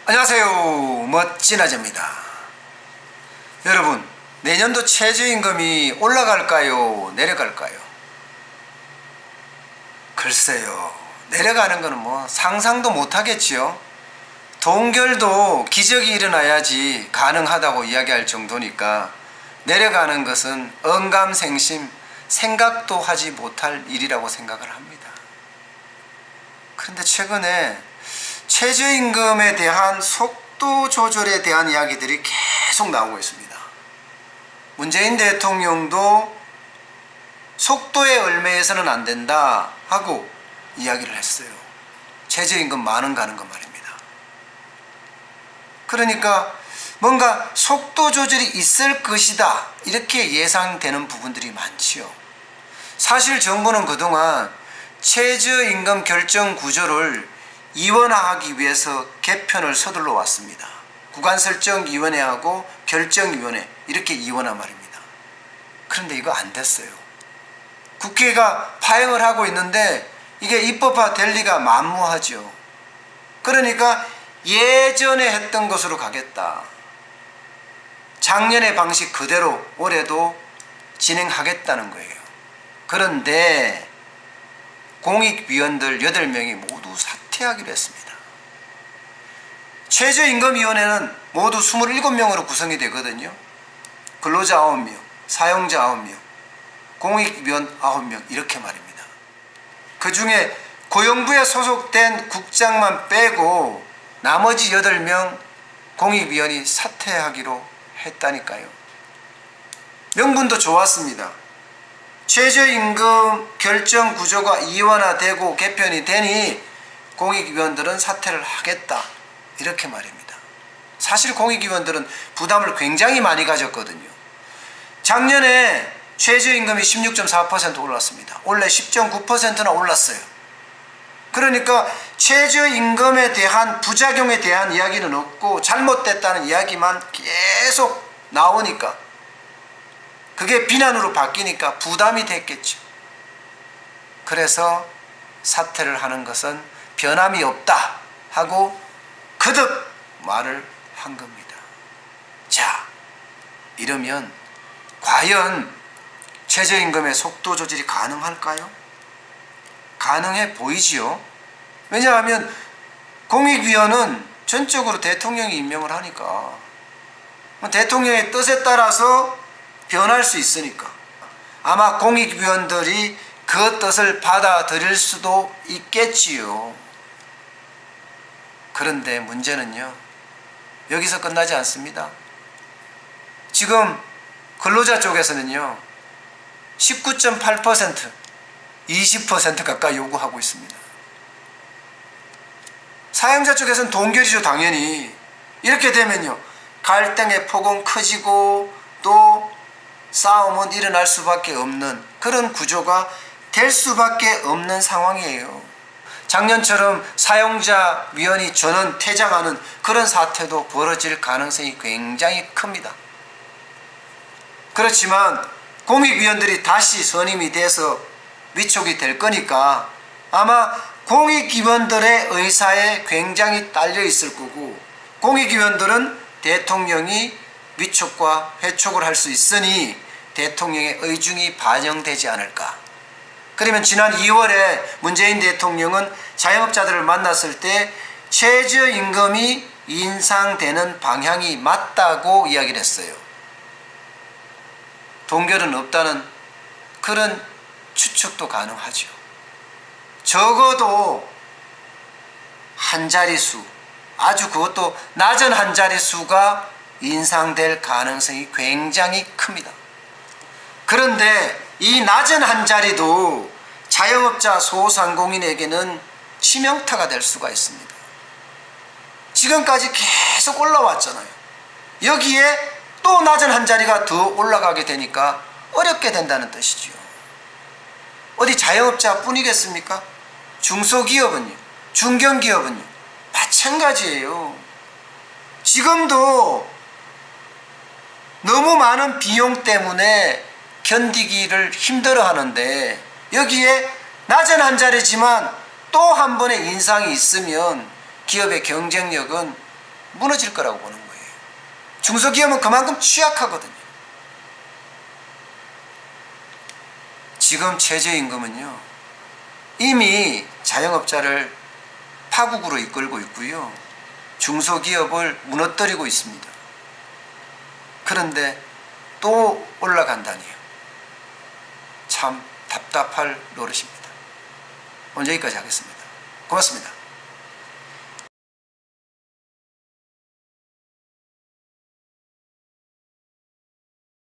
안녕하세요, 멋진 아재입니다. 여러분, 내년도 최저임금이 올라갈까요, 내려갈까요? 글쎄요, 내려가는 거는 상상도 못하겠지요. 동결도 기적이 일어나야지 가능하다고 이야기할 정도니까 내려가는 것은 언감생심, 생각도 하지 못할 일이라고 생각을 합니다. 그런데 최근에 최저임금에 대한 속도 조절에 대한 이야기들이 계속 나오고 있습니다. 문재인 대통령도 속도에 얽매여서는 안 된다 하고 이야기를 했어요. 최저임금 만원 가는 거 말입니다. 그러니까 뭔가 속도 조절이 있을 것이다 이렇게 예상되는 부분들이 많지요. 사실 정부는 그동안 최저임금 결정 구조를 이원화하기 위해서 개편을 서둘러 왔습니다. 구간설정위원회하고 결정위원회 이렇게 이원화 말입니다. 그런데 이거 안 됐어요. 국회가 파행을 하고 있는데 이게 입법화 될 리가 만무하죠. 그러니까 예전에 했던 것으로 가겠다. 작년의 방식 그대로 올해도 진행하겠다는 거예요. 그런데 공익위원들 8명이 모두 사퇴하기로 했습니다. 최저임금위원회는 모두 27명으로 구성이 되거든요. 근로자 9명, 사용자 9명, 공익위원 9명 이렇게 말입니다. 그 중에 고용부에 소속된 국장만 빼고 나머지 8명 공익위원이 사퇴하기로 했다니까요. 명분도 좋았습니다. 최저임금 결정 구조가 이원화되고 개편이 되니 공익위원들은 사퇴를 하겠다 이렇게 말입니다. 사실 공익위원들은 부담을 굉장히 많이 가졌거든요. 작년에 최저임금이 16.4% 올랐습니다. 올해 10.9%나 올랐어요. 그러니까 최저임금에 대한 부작용에 대한 이야기는 없고 잘못됐다는 이야기만 계속 나오니까 그게 비난으로 바뀌니까 부담이 됐겠죠. 그래서 사퇴를 하는 것은 변함이 없다 하고 거듭 말을 한 겁니다. 자, 이러면 과연 최저임금의 속도 조절이 가능할까요? 가능해 보이지요. 왜냐하면 공익위원은 전적으로 대통령이 임명을 하니까 대통령의 뜻에 따라서 변할 수 있으니까 아마 공익위원들이 그 뜻을 받아들일 수도 있겠지요. 그런데 문제는요, 여기서 끝나지 않습니다. 지금 근로자 쪽에서는요 19.8%, 20% 가까이 요구하고 있습니다. 사용자 쪽에서는 동결이죠. 당연히 이렇게 되면요 갈등의 폭은 커지고 또 싸움은 일어날 수밖에 없는 그런 구조가 될 수밖에 없는 상황이에요. 작년처럼 사용자 위원이 전원 퇴장하는 그런 사태도 벌어질 가능성이 굉장히 큽니다. 그렇지만 공익위원들이 다시 선임이 돼서 위촉이 될 거니까 아마 공익위원들의 의사에 굉장히 딸려 있을 거고 공익위원들은 대통령이 위촉과 회촉을 할 수 있으니 대통령의 의중이 반영되지 않을까. 그러면 지난 2월에 문재인 대통령은 자영업자들을 만났을 때 최저임금이 인상되는 방향이 맞다고 이야기를 했어요. 동결은 없다는 그런 추측도 가능하죠. 적어도 한 자릿수, 아주 그것도 낮은 한 자릿수가 인상될 가능성이 굉장히 큽니다. 그런데 이 낮은 한 자리도 자영업자 소상공인에게는 치명타가 될 수가 있습니다. 지금까지 계속 올라왔잖아요. 여기에 또 낮은 한 자리가 더 올라가게 되니까 어렵게 된다는 뜻이지요. 어디 자영업자 뿐이겠습니까? 중소기업은요, 중견기업은요 마찬가지예요. 지금도 너무 많은 비용 때문에 견디기를 힘들어 하는데 여기에 낮은 한 자리지만 또 한 번의 인상이 있으면 기업의 경쟁력은 무너질 거라고 보는 거예요. 중소기업은 그만큼 취약하거든요. 지금 최저임금은요, 이미 자영업자를 파국으로 이끌고 있고요, 중소기업을 무너뜨리고 있습니다. 그런데 또 올라간다니요. 참 답답할 노릇입니다. 오늘 여기까지 하겠습니다. 고맙습니다.